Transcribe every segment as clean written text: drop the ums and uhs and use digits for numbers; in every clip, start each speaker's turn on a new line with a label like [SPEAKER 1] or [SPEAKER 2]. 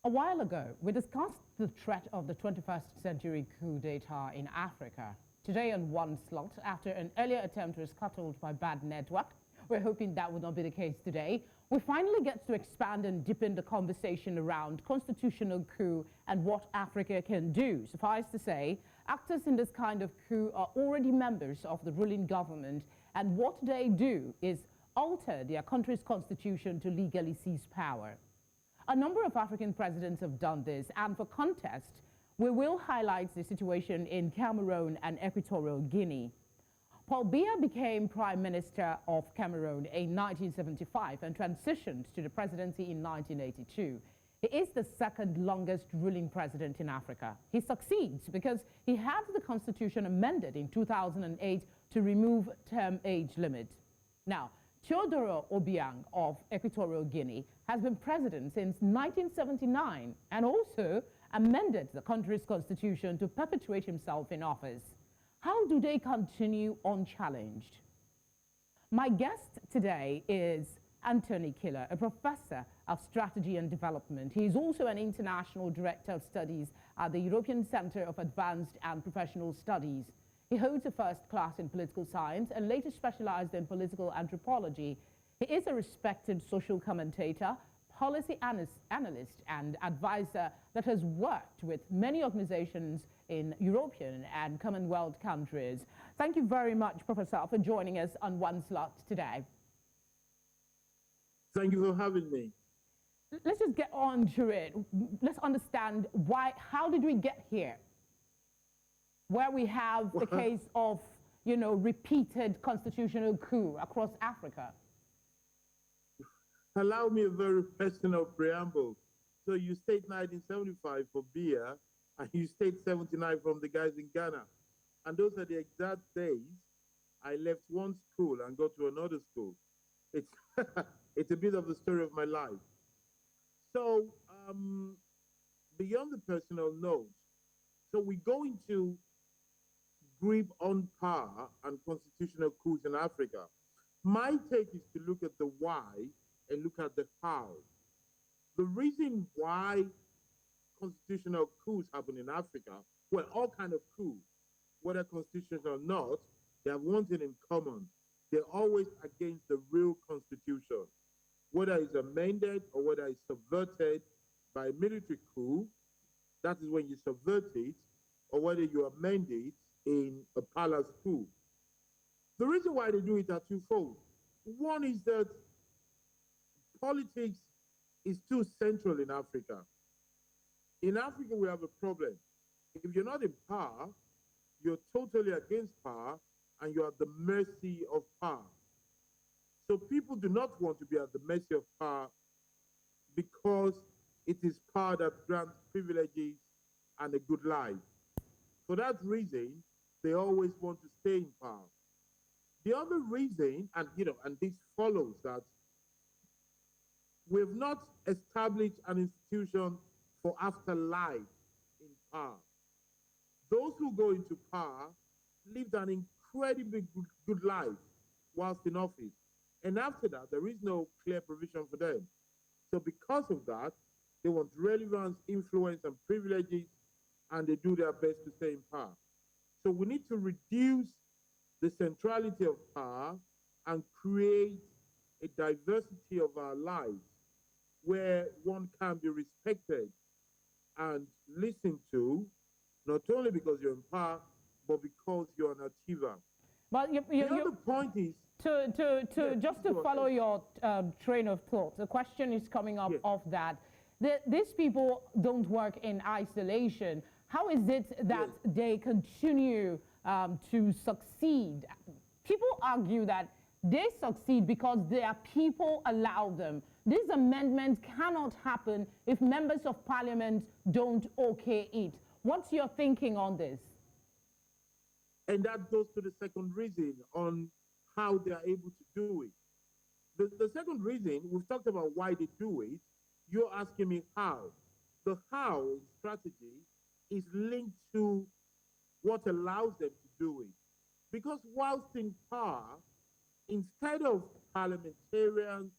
[SPEAKER 1] A while ago, we discussed the threat of the 21st century coup d'etat in Africa. Today on one slot, after an earlier attempt was scuttled by bad network, we're hoping that would not be the case today. We finally get to expand and deepen the conversation around constitutional coup and what Africa can do. Suffice to say, actors in this kind of coup are already members of the ruling government, and what they do is alter their country's constitution to legally seize power. A number of African presidents have done this, and for context, we will highlight the situation in Cameroon and Equatorial Guinea. Paul Biya became Prime Minister of Cameroon in 1975 and transitioned to the presidency in 1982. He is the second longest ruling president in Africa. He succeeds because he had the constitution amended in 2008 to remove term age limit. Now, Teodoro Obiang of Equatorial Guinea has been president since 1979 and also amended the country's constitution to perpetuate himself in office. How do they continue unchallenged? My guest today is Anthony Kila, a professor of strategy and development. He is also an international director of studies at the European Centre of Advanced and Professional Studies. He holds a first class in political science and later specialized in political anthropology. He is a respected social commentator, policy analyst, and advisor that has worked with many organizations in European and Commonwealth countries. Thank you very much, Professor, for joining us on One Slot today.
[SPEAKER 2] Thank you for having me.
[SPEAKER 1] Let's just get on to it. Let's understand how did we get here? Where we have the case of, repeated constitutional coup across Africa.
[SPEAKER 2] Allow me a very personal preamble. So you state 1975 for Biya, and you state 79 from the guys in Ghana. And those are the exact days I left one school and got to another school. It's, it's a bit of the story of my life. So beyond the personal note, so we go into grip on power and constitutional coups in Africa. My take is to look at the why and look at the how. The reason why constitutional coups happen in Africa, well, all kind of coups, whether constitutional or not, they have one thing in common. They're always against the real constitution. Whether it's amended or whether it's subverted by a military coup, that is when you subvert it, or whether you amend it in a palace coup. The reason why they do it are twofold. One is that politics is too central in Africa. In Africa, we have a problem. If you're not in power, you're totally against power and you're at the mercy of power. So people do not want to be at the mercy of power because it is power that grants privileges and a good life. For that reason, they always want to stay in power. The other reason, and this follows that we've not established an institution for afterlife in power. Those who go into power lived an incredibly good life whilst in office. And after that, there is no clear provision for them. So because of that, they want relevance, influence, and privileges, and they do their best to stay in power. So we need to reduce the centrality of power and create a diversity of our lives where one can be respected and listened to, not only because you're in power, but because you're an achiever.
[SPEAKER 1] But
[SPEAKER 2] the other point is...
[SPEAKER 1] To follow your train of thought, the question is coming up of that. These people don't work in isolation. How is it that they continue to succeed? People argue that they succeed because their people allow them. This amendment cannot happen if members of parliament don't okay it. What's your thinking on this?
[SPEAKER 2] And that goes to the second reason on how they are able to do it. The second reason, we've talked about why they do it. You're asking me how. The how in strategy is linked to what allows them to do it. Because whilst in power, instead of parliamentarians,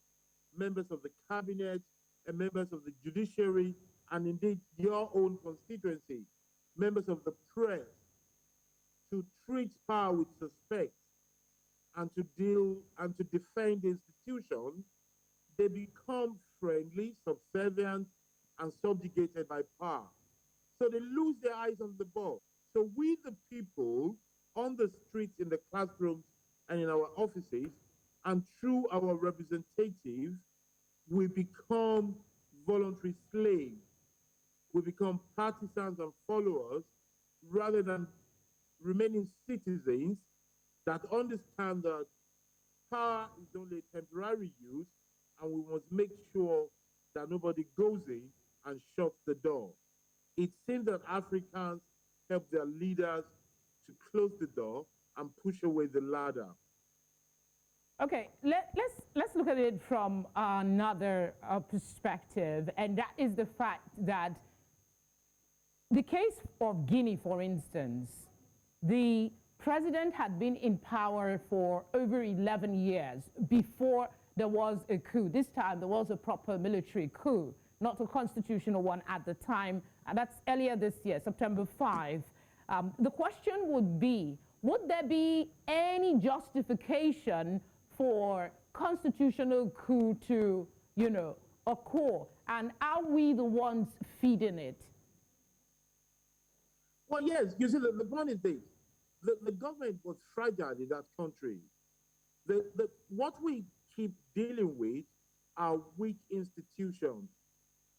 [SPEAKER 2] members of the cabinet, and members of the judiciary and indeed your own constituency, members of the press, to treat power with respect and to deal and to defend the institution, they become friendly, subservient, and subjugated by power. So they lose their eyes on the ball. So we, the people, on the streets, in the classrooms, and in our offices, and through our representatives, we become voluntary slaves. We become partisans and followers rather than remaining citizens that understand that power is only a temporary use, and we must make sure that nobody goes in and shuts the door. It seems that Africans help their leaders to close the door and push away the ladder.
[SPEAKER 1] Okay, let's look at it from another perspective, and that is the fact that the case of Guinea, for instance, the president had been in power for over 11 years before there was a coup. This time there was a proper military coup, not a constitutional one at the time, and that's earlier this year, September 5. The question would be, would there be any justification for constitutional coup to, occur? And are we the ones feeding it?
[SPEAKER 2] Well, yes, you see, the point is this. The government was fragile in that country. What we keep dealing with are weak institutions.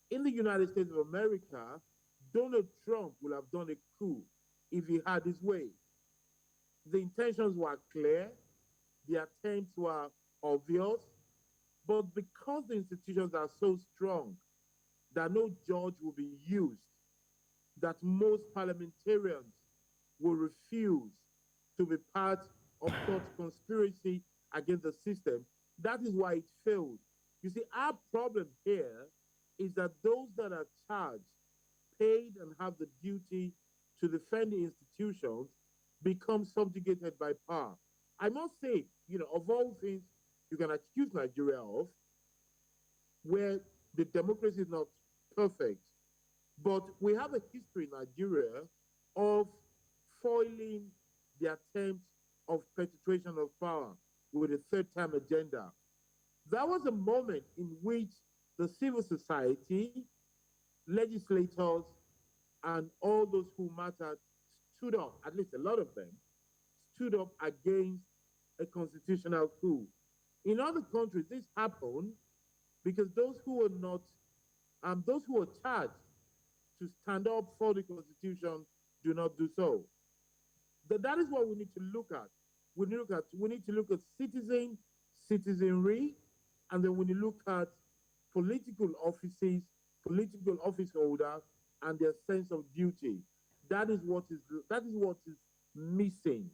[SPEAKER 2] In the United States of America, Donald Trump would have done a coup if he had his way. The intentions were clear, the attempts were obvious, but because the institutions are so strong that no judge will be used, that most parliamentarians will refuse to be part of such conspiracy against the system, that is why it failed. You see, our problem here is that those that are charged, paid, and have the duty to defend the institutions become subjugated by power. I must say, of all things you can accuse Nigeria of, where the democracy is not perfect, but we have a history in Nigeria of foiling the attempt of perpetuation of power with a third-time agenda. That was a moment in which the civil society, legislators, and all those who mattered stood up, at least a lot of them, stood up against a constitutional coup. In other countries, this happened because those who were charged to stand up for the Constitution do not do so. That is what we need to look at. We need to look at citizenry, and then when you look at political offices, political office holders, and their sense of duty. That is what is missing.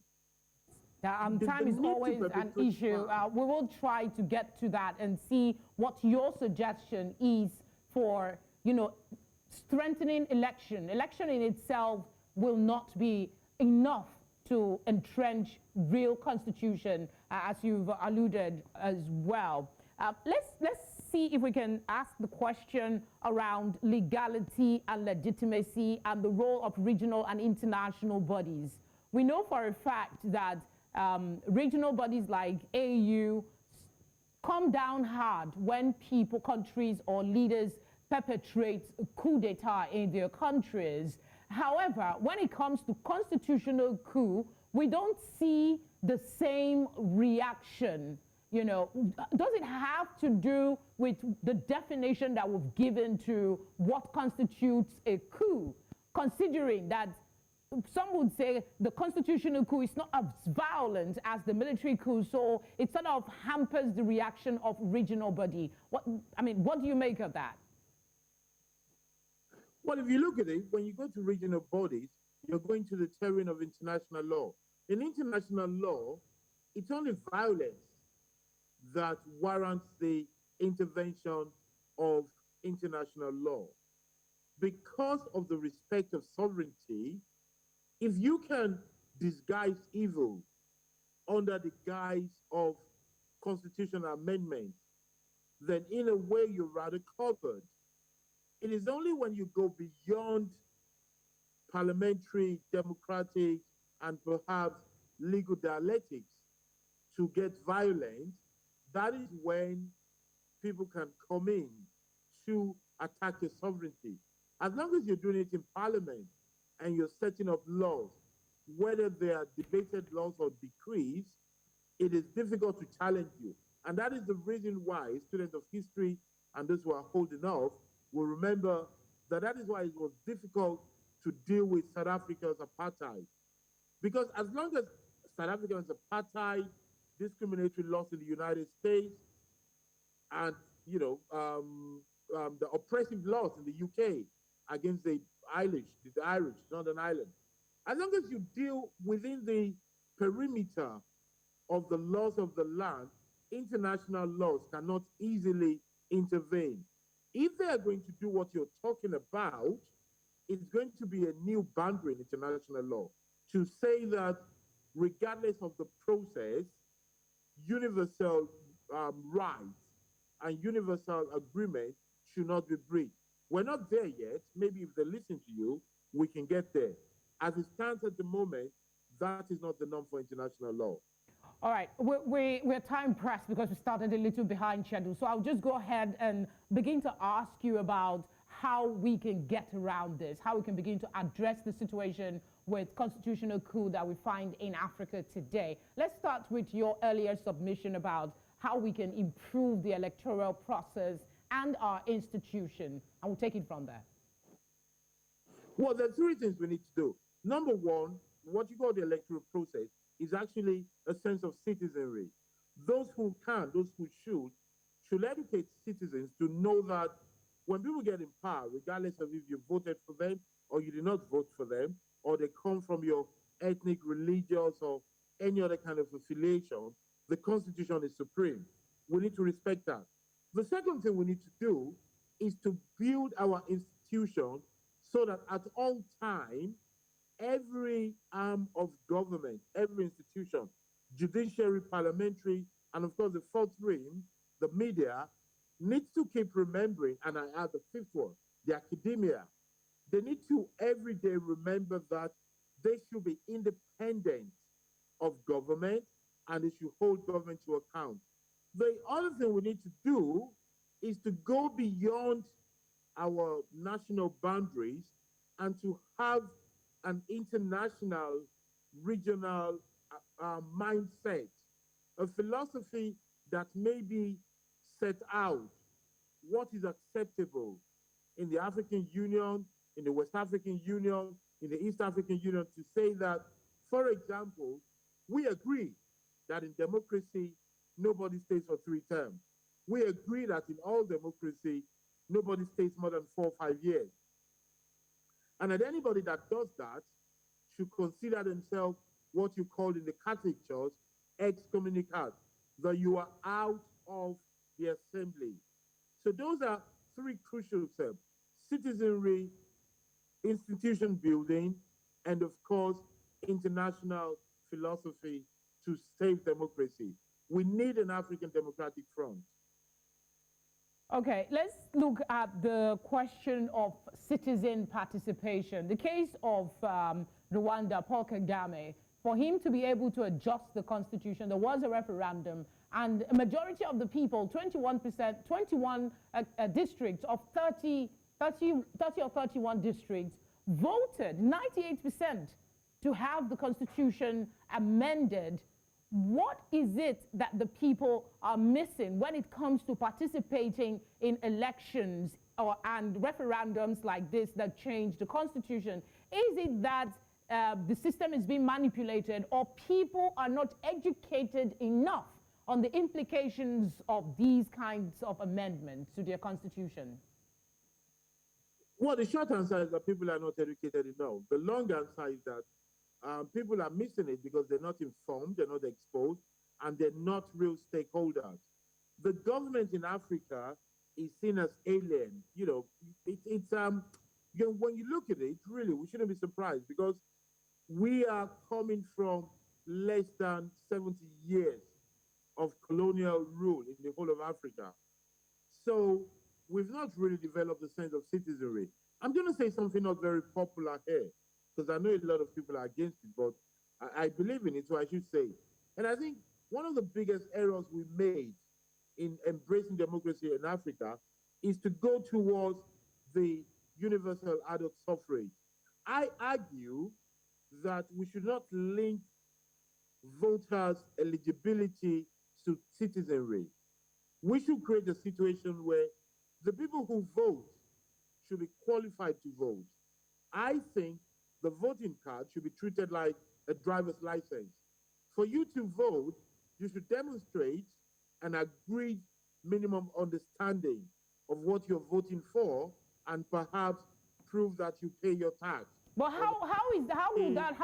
[SPEAKER 1] Time is always an issue. We will try to get to that and see what your suggestion is for, strengthening election. Election in itself will not be enough to entrench real constitution, as you've alluded as well. Let's see if we can ask the question around legality and legitimacy and the role of regional and international bodies. We know for a fact that regional bodies like AU come down hard when people, countries, or leaders perpetrate coup d'etat in their countries. However, when it comes to constitutional coup, we don't see the same reaction. Does it have to do with the definition that we've given to what constitutes a coup, considering that some would say the constitutional coup is not as violent as the military coup, so it sort of hampers the reaction of regional body. What do you make of that?
[SPEAKER 2] Well, if you look at it, when you go to regional bodies, you're going to the terrain of international law. In international law, it's only violence that warrants the intervention of international law. Because of the respect of sovereignty, if you can disguise evil under the guise of constitutional amendments, then in a way you're rather covered. It is only when you go beyond parliamentary, democratic, and perhaps legal dialectics to get violent, that is when people can come in to attack your sovereignty. As long as you're doing it in parliament and you're setting up laws, whether they are debated laws or decrees, it is difficult to challenge you. And that is the reason why students of history and those who are holding off will remember that that is why it was difficult to deal with South Africa's apartheid. Because as long as South Africa's apartheid, discriminatory laws in the United States, and the oppressive laws in the UK against the Irish, Northern Ireland, as long as you deal within the perimeter of the laws of the land, international laws cannot easily intervene. If they are going to do what you're talking about, it's going to be a new boundary in international law to say that regardless of the process, universal rights and universal agreement should not be breached. We're not there yet. Maybe if they listen to you, we can get there. As it stands at the moment, that is not the norm for international law.
[SPEAKER 1] All right, we're time pressed because we started a little behind schedule. So I'll just go ahead and begin to ask you about how we can get around this, how we can begin to address the situation with constitutional coup that we find in Africa today. Let's start with your earlier submission about how we can improve the electoral process and our institution, and we'll take it from there.
[SPEAKER 2] Well, there are three things we need to do. Number one, what you call the electoral process is actually a sense of citizenry. Those who can, those who should educate citizens to know that when people get in power, regardless of if you voted for them or you did not vote for them, or they come from your ethnic, religious, or any other kind of affiliation, the Constitution is supreme. We need to respect that. The second thing we need to do is to build our institution so that at all time, every arm of government, every institution, judiciary, parliamentary, and of course the fourth ring, the media, needs to keep remembering, and I add the fifth one, the academia. They need to every day remember that they should be independent of government and they should hold government to account. The other thing we need to do is to go beyond our national boundaries and to have an international, regional mindset, a philosophy that maybe set out what is acceptable in the African Union, in the West African Union, in the East African Union, to say that, for example, we agree that in democracy, nobody stays for 3 terms. We agree that in all democracy, nobody stays more than 4 or 5 years. And that anybody that does that should consider themselves what you call in the Catholic Church excommunicate, that you are out of the assembly. So those are 3 crucial steps: citizenry, institution building, and of course, international philosophy to save democracy. We need an African democratic front.
[SPEAKER 1] Okay, let's look at the question of citizen participation. The case of Rwanda, Paul Kagame, for him to be able to adjust the constitution, there was a referendum, and a majority of the people, 21%, 21 districts of 30 or 31 districts, voted 98% to have the constitution amended. What is it that the people are missing when it comes to participating in elections and referendums like this that change the constitution? Is it that the system is being manipulated, or people are not educated enough on the implications of these kinds of amendments to their constitution?
[SPEAKER 2] Well, the short answer is that people are not educated enough. The long answer is that people are missing it because they're not informed, they're not exposed, and they're not real stakeholders. The government in Africa is seen as alien. When you look at it, really, we shouldn't be surprised because we are coming from less than 70 years of colonial rule in the whole of Africa. So we've not really developed a sense of citizenry. I'm going to say something not very popular here, because I know a lot of people are against it, but I believe in it, so I should say it. And I think one of the biggest errors we made in embracing democracy in Africa is to go towards the universal adult suffrage. I argue that we should not link voters' eligibility to citizenry. We should create a situation where the people who vote should be qualified to vote. I think the voting card should be treated like a driver's license. For you to vote, you should demonstrate an agreed minimum understanding of what you're voting for, and perhaps prove that you pay your tax.
[SPEAKER 1] But how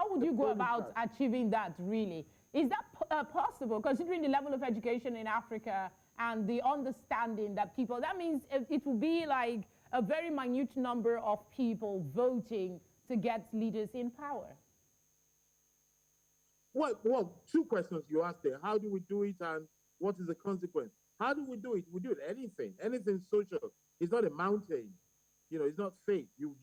[SPEAKER 1] would you go about achieving that, really? Is that possible, considering the level of education in Africa and the understanding that people, that means it will be like a very minute number of people voting to get leaders in power?
[SPEAKER 2] Well, two questions you asked there. How do we do it, and what is the consequence? How do we do it? We do it anything social. It's not a mountain. You know, it's not fake. You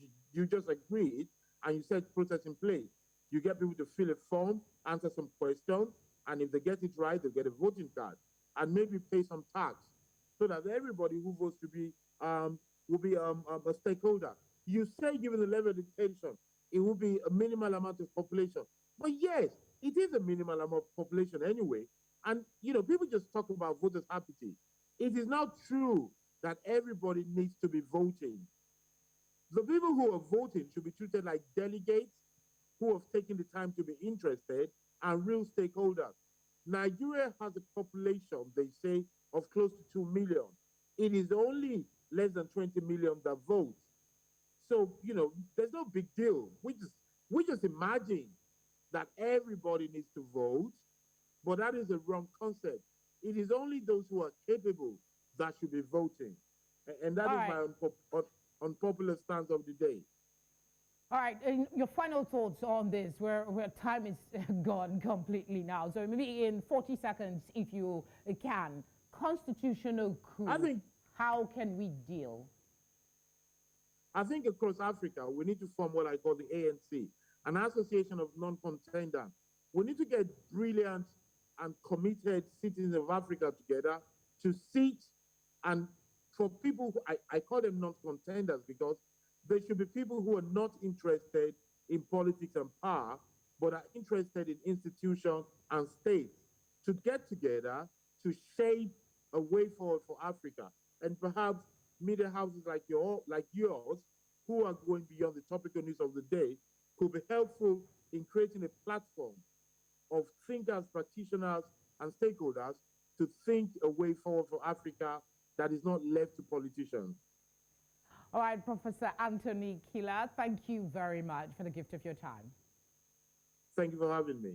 [SPEAKER 2] just agree it, and you set process in place. You get people to fill a form, answer some questions, and if they get it right, they get a voting card, and maybe pay some tax, so that everybody who votes will be a stakeholder. You say, given the level of education, it will be a minimal amount of population. But yes, it is a minimal amount of population anyway. And, you know, people just talk about voters' apathy. It is not true that everybody needs to be voting. The people who are voting should be treated like delegates who have taken the time to be interested and real stakeholders. Nigeria has a population, they say, of close to 2 million. It is only less than 20 million that vote. So, you know, there's no big deal. We just imagine that everybody needs to vote, but that is a wrong concept. It is only those who are capable that should be voting. And that is my unpopular stance of the day.
[SPEAKER 1] All right, and your final thoughts on this, where time is gone completely now. So maybe in 40 seconds, if you can, constitutional coup, how can we deal?
[SPEAKER 2] I think across Africa, we need to form what I call the ANC, an association of non-contenders. We need to get brilliant and committed citizens of Africa together to sit, and for people, I call them non-contenders because they should be people who are not interested in politics and power, but are interested in institutions and states, to get together to shape a way forward for Africa. And perhaps media houses like yours, who are going beyond the topical news of the day, could be helpful in creating a platform of thinkers, practitioners, and stakeholders to think a way forward for Africa that is not left to politicians.
[SPEAKER 1] All right, Professor Anthony Kila, thank you very much for the gift of your time.
[SPEAKER 2] Thank you for having me.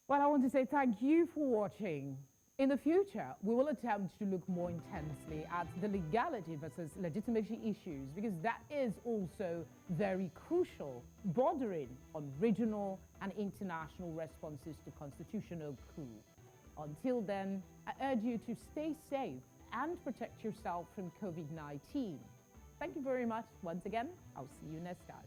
[SPEAKER 1] Well, I want to say thank you for watching. In the future, we will attempt to look more intensely at the legality versus legitimacy issues, because that is also very crucial, bordering on regional and international responses to constitutional coup. Until then, I urge you to stay safe and protect yourself from COVID-19. Thank you very much once again. I'll see you next time.